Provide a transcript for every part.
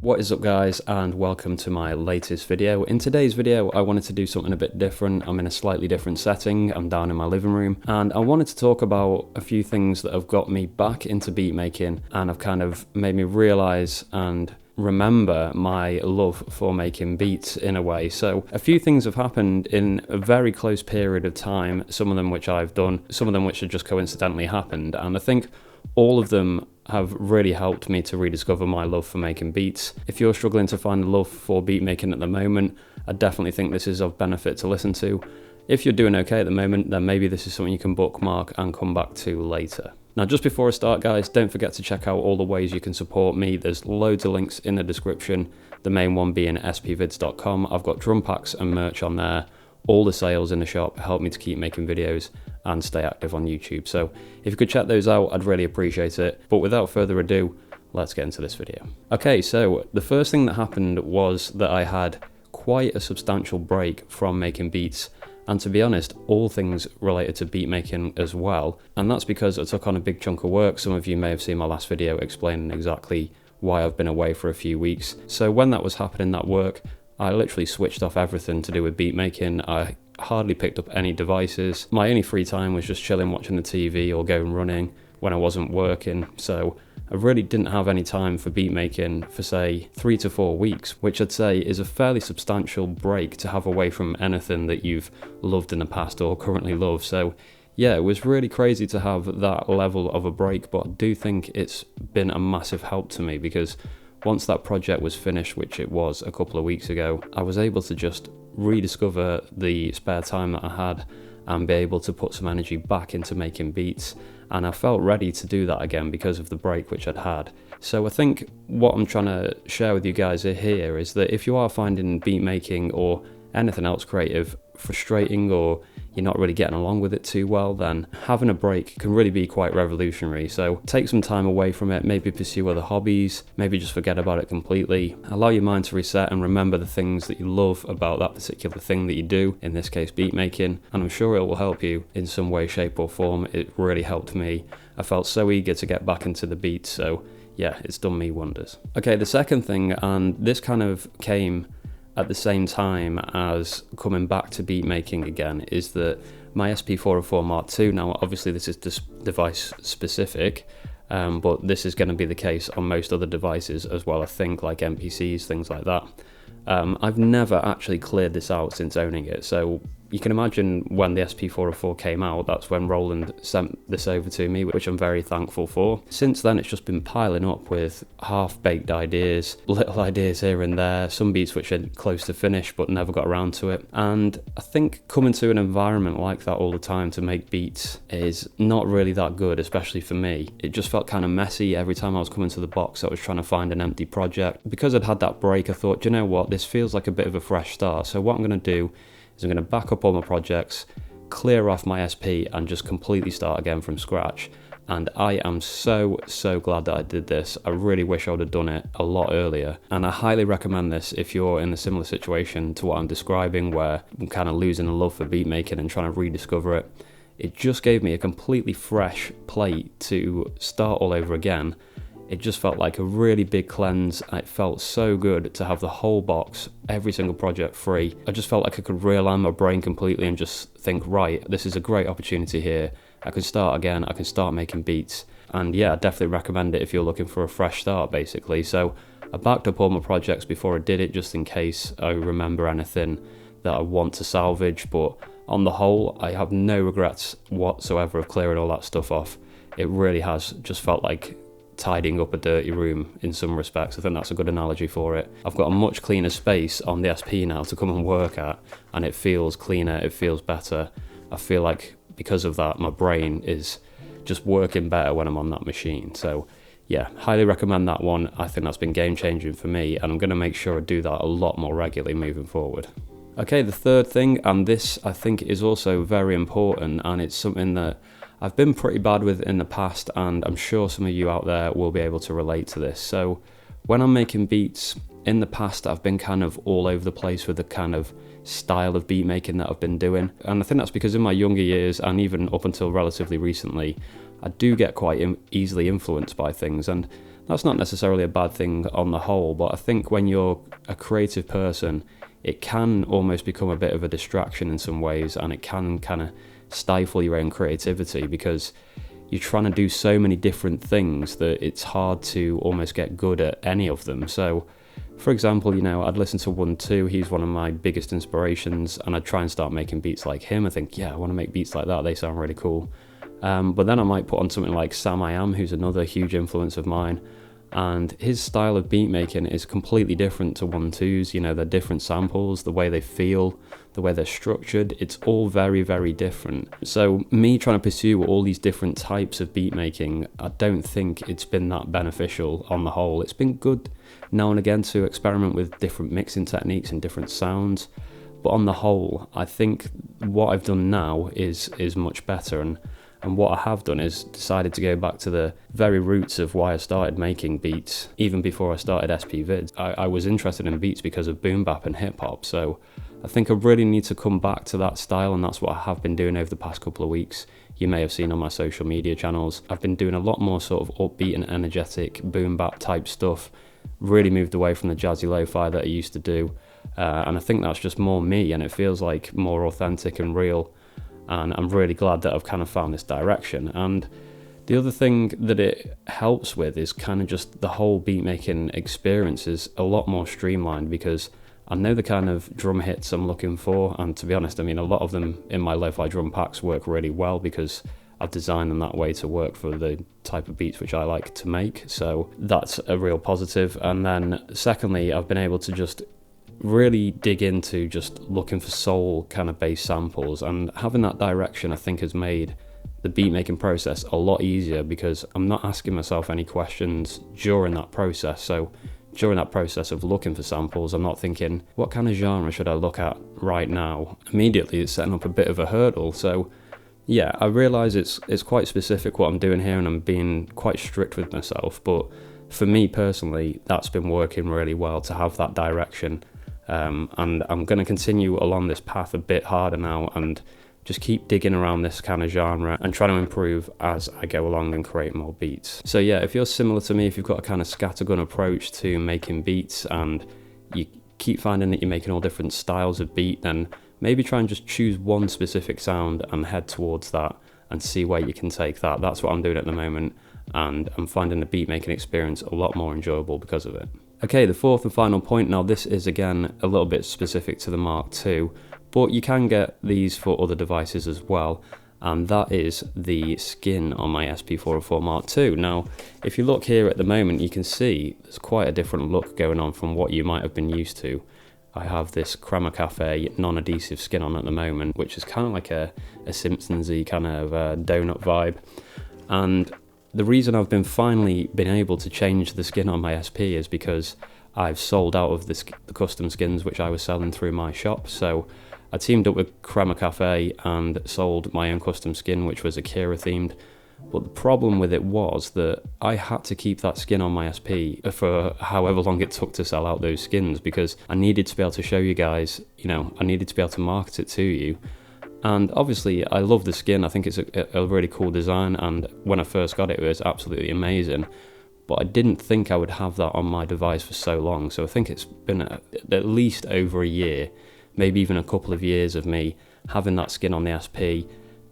What is up guys, and welcome to my latest video. In today's video I wanted to do something a bit different. I'm in a slightly different setting. I'm down in my living room and I wanted to talk about a few things that have got me back into beat making and have kind of made me realise and remember my love for making beats in a way. So a few things have happened in a very close period of time, some of them which I've done, some of them which have just coincidentally happened, and I think all of them have really helped me to rediscover my love for making beats. If you're struggling to find a love for beat making at the moment, I definitely think this is of benefit to listen to. If you're doing okay at the moment, then maybe this is something you can bookmark and come back to later. Now, just before I start guys, don't forget to check out all the ways you can support me. There's loads of links in the description, the main one being spvids.com. I've got drum packs and merch on there. All the sales in the shop help me to keep making videos and stay active on YouTube. So if you could check those out, I'd really appreciate it. But without further ado, let's get into this video. Okay, so the first thing that happened was that I had quite a substantial break from making beats, and to be honest, all things related to beat making as well. And that's because I took on a big chunk of work. Some of you may have seen my last video explaining exactly why I've been away for a few weeks. So when that was happening, that work, I literally switched off everything to do with beat making. I hardly picked up any devices. My only free time was just chilling, watching the TV or going running when I wasn't working. So I really didn't have any time for beat making for say 3 to 4 weeks, which I'd say is a fairly substantial break to have away from anything that you've loved in the past or currently love. So yeah, it was really crazy to have that level of a break, but I do think it's been a massive help to me because once that project was finished, which it was a couple of weeks ago, I was able to just rediscover the spare time that I had and be able to put some energy back into making beats. And I felt ready to do that again because of the break which I'd had. So I think what I'm trying to share with you guys here is that if you are finding beat making or anything else creative frustrating, or you're not really getting along with it too well, then having a break can really be quite revolutionary. So take some time away from it, maybe pursue other hobbies, maybe just forget about it completely. Allow your mind to reset and remember the things that you love about that particular thing that you do, in this case beat making, and I'm sure it will help you in some way, shape or form. It really helped me. I felt so eager to get back into the beats, so yeah, it's done me wonders. Okay, the second thing, and this kind of came at the same time as coming back to beat making again, is that my SP404 Mark II, now obviously this is device specific, but this is going to be the case on most other devices as well, I think, like MPCs, things like that. I've never actually cleared this out since owning it, so you can imagine when the SP404 came out, that's when Roland sent this over to me, which I'm very thankful for. Since then, it's just been piling up with half-baked ideas, little ideas here and there, some beats which are close to finish but never got around to it. And I think coming to an environment like that all the time to make beats is not really that good, especially for me. It just felt kind of messy. Every time I was coming to the box, I was trying to find an empty project. Because I'd had that break, I thought, do you know what, this feels like a bit of a fresh start. So what I'm going to do is I'm going to back up all my projects, clear off my SP and just completely start again from scratch. And I am so glad that I did this. I really wish I would have done it a lot earlier. And I highly recommend this if you're in a similar situation to what I'm describing, where I'm kind of losing the love for beat making and trying to rediscover it. It just gave me a completely fresh plate to start all over again. It just felt like a really big cleanse. It felt so good to have the whole box, every single project free. I just felt like I could realign my brain completely and just think, right, this is a great opportunity here. I can start again, I can start making beats. And yeah, I definitely recommend it if you're looking for a fresh start, basically. So I backed up all my projects before I did it, just in case I remember anything that I want to salvage. But on the whole, I have no regrets whatsoever of clearing all that stuff off. It really has just felt like tidying up a dirty room in some respects. I think that's a good analogy for it. I've got a much cleaner space on the SP now to come and work at, and it feels cleaner, it feels better. I feel like because of that, my brain is just working better when I'm on that machine. So yeah, highly recommend that one. I think that's been game changing for me, and I'm going to make sure I do that a lot more regularly moving forward. Okay, the third thing, and this I think is also very important, and it's something that I've been pretty bad with in the past, and I'm sure some of you out there will be able to relate to this. So when I'm making beats, in the past I've been kind of all over the place with the kind of style of beat making that I've been doing. And I think that's because in my younger years, and even up until relatively recently, I do get quite easily influenced by things. And that's not necessarily a bad thing on the whole, but I think when you're a creative person, it can almost become a bit of a distraction in some ways, and it can kind of stifle your own creativity because you're trying to do so many different things that it's hard to almost get good at any of them. So, for example, I'd listen to 1-2, he's one of my biggest inspirations, and I'd try and start making beats like him. I think, yeah, I want to make beats like that, they sound really cool. But then I might put on something like Sam I Am, who's another huge influence of mine, and his style of beat making is completely different to 1-2's. They're different samples, the way they feel, the way they're structured, it's all very, very different. So me trying to pursue all these different types of beat making, I don't think it's been that beneficial on the whole. It's been good now and again to experiment with different mixing techniques and different sounds, but on the whole, I think what I've done now is much better. And what I have done is decided to go back to the very roots of why I started making beats, even before I started SP Vids. I was interested in beats because of boom bap and hip hop, so I think I really need to come back to that style, and that's what I have been doing over the past couple of weeks. You may have seen on my social media channels, I've been doing a lot more sort of upbeat and energetic boom bap type stuff, really moved away from the jazzy lo-fi that I used to do, and I think that's just more me, and it feels like more authentic and real. And I'm really glad that I've kind of found this direction. And the other thing that it helps with is kind of just the whole beat making experience is a lot more streamlined, because I know the kind of drum hits I'm looking for, and to be honest, a lot of them in my lo-fi drum packs work really well because I've designed them that way to work for the type of beats which I like to make, so that's a real positive. And then secondly, I've been able to just really dig into just looking for soul kind of bass samples, and having that direction I think has made the beat making process a lot easier, because I'm not asking myself any questions during that process. So during that process of looking for samples, I'm not thinking, what kind of genre should I look at right now? Immediately it's setting up a bit of a hurdle. So yeah, I realise it's quite specific what I'm doing here, and I'm being quite strict with myself, but for me personally, that's been working really well to have that direction. And I'm going to continue along this path a bit harder now and just keep digging around this kind of genre and trying to improve as I go along and create more beats. So yeah, if you're similar to me, if you've got a kind of scattergun approach to making beats and you keep finding that you're making all different styles of beat, then maybe try and just choose one specific sound and head towards that and see where you can take that. That's what I'm doing at the moment, and I'm finding the beat making experience a lot more enjoyable because of it. Okay, the fourth and final point, now this is again a little bit specific to the Mark II, but you can get these for other devices as well, and that is the skin on my SP404 Mark II. Now, if you look here at the moment, you can see there's quite a different look going on from what you might have been used to. I have this Crema Cafe non-adhesive skin on at the moment, which is kind of like a Simpsons-y kind of donut vibe, and the reason I've finally been able to change the skin on my SP is because I've sold out of the custom skins which I was selling through my shop. So I teamed up with Crema Cafe and sold my own custom skin, which was Akira themed. But the problem with it was that I had to keep that skin on my SP for however long it took to sell out those skins, because I needed to be able to show you guys, I needed to be able to market it to you. And obviously I love the skin, I think it's a really cool design, and when I first got it, it was absolutely amazing, but I didn't think I would have that on my device for so long. So I think it's been at least over a year, maybe even a couple of years of me having that skin on the SP.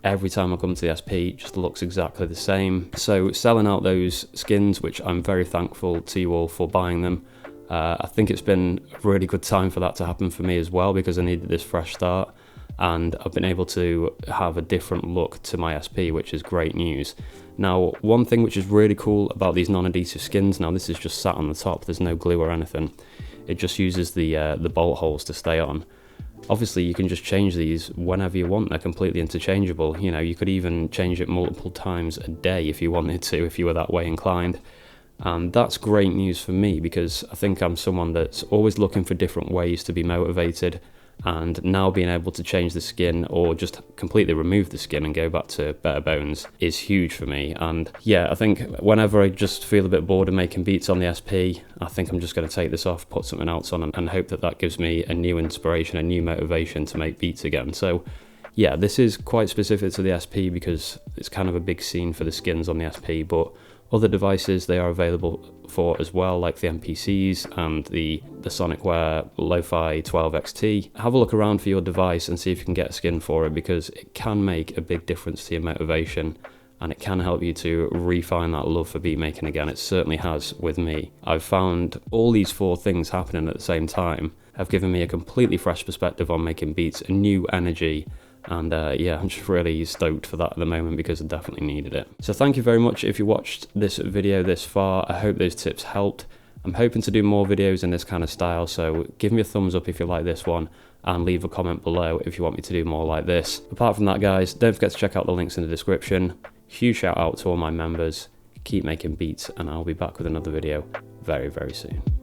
Every time I come to the SP, it just looks exactly the same. So selling out those skins, which I'm very thankful to you all for buying them, I think it's been a really good time for that to happen for me as well, because I needed this fresh start. And I've been able to have a different look to my SP, which is great news. Now, one thing which is really cool about these non-adhesive skins, now this is just sat on the top, there's no glue or anything, it just uses the bolt holes to stay on. Obviously you can just change these whenever you want, they're completely interchangeable. You could even change it multiple times a day if you wanted to, if you were that way inclined. And that's great news for me, because I think I'm someone that's always looking for different ways to be motivated, and now being able to change the skin or just completely remove the skin and go back to bare bones is huge for me. And yeah, I think whenever I just feel a bit bored of making beats on the SP, I think I'm just going to take this off, put something else on, and hope that gives me a new inspiration, a new motivation to make beats again. So yeah, this is quite specific to the SP because it's kind of a big scene for the skins on the SP, but Other devices they are available for as well, like the MPCs and the Sonicware Lo-Fi 12XT. Have a look around for your device and see if you can get a skin for it, because it can make a big difference to your motivation, and it can help you to refine that love for beat making again. It certainly has with me. I've found all these 4 things happening at the same time have given me a completely fresh perspective on making beats, a new energy, and yeah, I'm just really stoked for that at the moment, because I definitely needed it. So thank you very much if you watched this video this far. I hope those tips helped. I'm hoping to do more videos in this kind of style, so give me a thumbs up if you like this one, and leave a comment below if you want me to do more like this. Apart from that, guys, don't forget to check out the links in the description. Huge shout out to all my members. Keep making beats, and I'll be back with another video very, very soon.